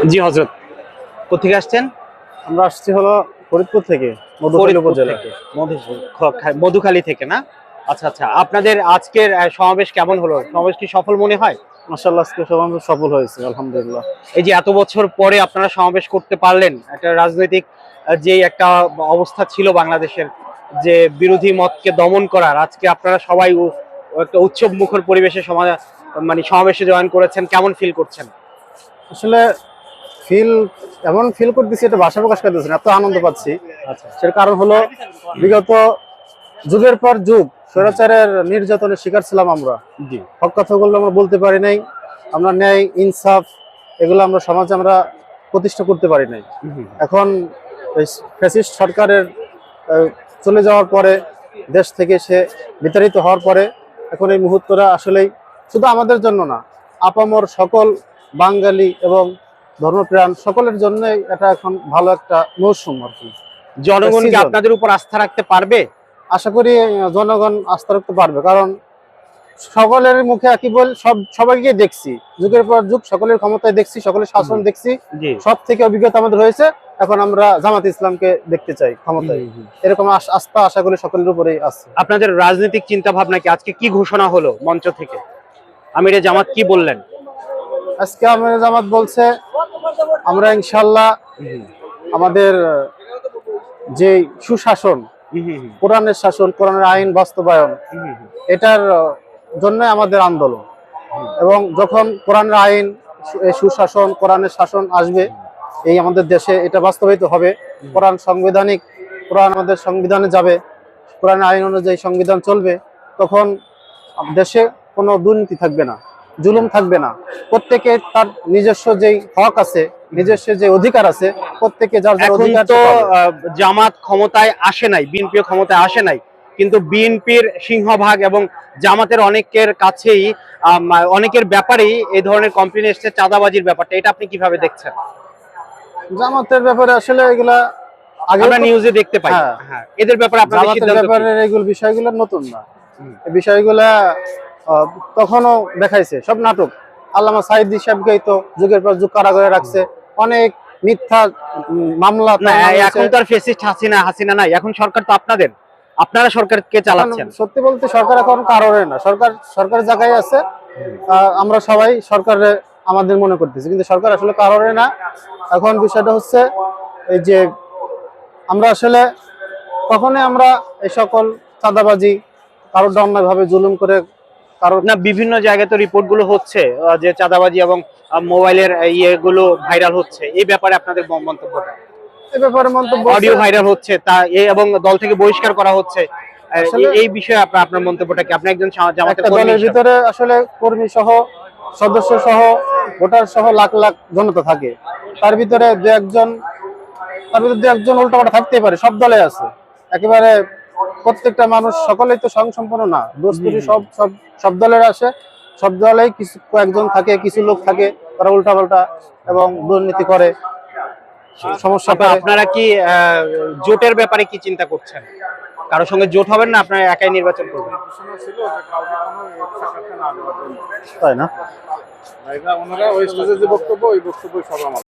জি হযরত, কোথেকে আসছেন? আমরা আসছি হলো ফরিদপুর থেকে, মধুখালী ফরিদপুর উপজেলা। থেকে, মধুখালী থেকে না? আচ্ছা আচ্ছা, আপনাদের আজকের সমাবেশ কেমন হলো? সমাবেশ কি সফল মনে হয়? মাশাআল্লাহ, আজকে সমাবেশ সফল হয়েছে আলহামদুলিল্লাহ। এই যে এত বছর পরে আপনারা সমাবেশ করতে পারলেন, একটা রাজনৈতিক যে একটা অবস্থা ছিল বাংলাদেশের, যে বিরোধী মতকে দমন করার, আজকে আপনারা সবাই একটা উৎসব মুখর পরিবেশে মানে সমাবেশে জয়েন করেছেন, কেমন ফিল করছেন? আসলে ফিল এমন ফিল করতেছি, এটা ভাষা প্রকাশ করতেছি না, এত আনন্দ পাচ্ছি। আচ্ছা, সেটার কারণ হলো বিগত যুগের পর যুগ স্বৈরাচারের নির্যাতনের শিকার ছিলাম আমরা। জি, হক কথাগুলো আমরা বলতে পারি নাই, আমরা ন্যায় ইনসাফ এগুলো আমরা সমাজে আমরা প্রতিষ্ঠা করতে পারি নাই। এখন ফ্যাসিস্ট সরকারের চলে যাওয়ার পরে, দেশ থেকে সে বিতাড়িত হওয়ার পরে, এখন এই মুহূর্তটা আসলেই শুধু আমাদের জন্য না, আপামর সকল বাঙালি এবং ধর্মপ্রাণ সকলের জন্যই এটা এখন ভালো একটা মৌসুম আর কি। জনগণ কি আপনাদের উপর আস্থা রাখতে পারবে? আশা করি জনগণ আস্থা রাখতে পারবে, কারণ সকলের মুখে একই বল, সবাইকে দেখছি, যুগের পর যুগ সকলের ক্ষমতায় দেখছি, সকলের শাসন দেখছি, সব থেকে অভিজ্ঞতা আমাদের হয়েছে। এখন আমরা জামাত ইসলামকে দেখতে চাই ক্ষমতায়, এরকম আস্থা আশা করি সকলের উপরেই আছে। আপনাদের রাজনৈতিক চিন্তা ভাবনা কি? আজকে কি ঘোষণা হলো মঞ্চ থেকে? আমিরে জামাত কি বললেন? আজকে আমিরে জামাত বলছে আমরা ইনশাআল্লাহ আমাদের যে সুশাসন, কোরআনের শাসন, কোরআনের আইন বাস্তবায়ন, এটার জন্য আমাদের আন্দোলন। এবং যখন কোরআনের আইন, সুশাসন, কোরআনের শাসন আসবে এই আমাদের দেশে, এটা বাস্তবায়িত হবে। কোরআন আমাদের সংবিধানে যাবে, কোরআনের আইন অনুযায়ী সংবিধান চলবে, তখন দেশে কোনো দুর্নীতি থাকবে না, জুলুম থাকবে না। প্রত্যেকে তার নিজস্ব যেই হক আছে, নিজস্ব যে অধিকার আছে, প্রত্যেকে যার যার অধিকার। তো জামাত ক্ষমতায় আসে নাই, বিএনপি ক্ষমতায় আসে নাই, কিন্তু বিএনপির সিংহভাগ এবং জামাতের অনেকের কাছেই অনেকের ব্যাপারেই এই ধরনের কমপ্লেইন এসেছে, চাঁদাবাজির ব্যাপারটা, এটা আপনি কিভাবে দেখছেন? জামাতের ব্যাপারে আসলে এগুলা আগে আমরা নিউজে দেখতে পাই। হ্যাঁ, এদের ব্যাপারে আপনাদের সিদ্ধান্ত কি? ব্যাপারে এগুলো বিষয়গুলো নতুন না, এই বিষয়গুলা তখনও দেখাইছে, সব নাটক। আল্লামা সাঈদী সাহেবকেই তো যুগের পর যুগ কারাগারে রাখছে, অনেক মিথ্যা মামলা। এখন তো আর ফ্যাসিস্ট হাসিনা নাই, এখন সরকার তো আপনারা সরকারকে চালাচ্ছেন। সত্যি বলতে সরকার এখন কারোর না, সরকার জায়গায় আছে, আমরা সবাই সরকারে আমাদের মনে করতেছি, কিন্তু সরকার আসলে কারোর না। এখন বিষয়টা হচ্ছে এই যে আমরা আসলে কখনোই আমরা এই সকল চাঁদাবাজি, কারোর অন্যায় ভাবে জুলুম করে কারোর না, বিভিন্ন জায়গায় তো রিপোর্ট গুলো হচ্ছে যে চাঁদাবাজি এবং মোবাইলের ইয়েগুলো ভাইরাল হচ্ছে, এই ব্যাপারে আপনাদের মন্তব্যটা? এই ব্যাপারে মন্তব্য, অডিও ভাইরাল হচ্ছে তা এবং দল থেকে বহিষ্কার করা হচ্ছে, এই বিষয়ে আপনার মন্তব্যটা কি? আপনি একজন জামাতের কর্মী, দলের ভিতরে আসলে কর্মী সহ, সদস্য সহ, ভোটার সহ লাখ লাখ জনতা থাকে, তার ভিতরে দু একজন উল্টাপাল্টা থাকতেই পারে, সব দলে আছে। একেবারে প্রত্যেকটা মানুষ সকলেই তো স্বয়ংসম্পন্ন না, দোস্তুরি সব দলের আসে, সব দলেই কিছু কয়েকজন থাকে, কিছু লোক থাকে তারা উল্টাপাল্টা এবং দুর্নীতি করে, সমস্যা করে। আপনারা কি জোটের ব্যাপারে কি চিন্তা করছেন? কারোর সঙ্গে জোট হবেন না, আপনারা একাই নির্বাচন করবেন? তাই না? ওনারা ওই স্টেজে যে বক্তব্য, ওই বক্তব্য সব আমার।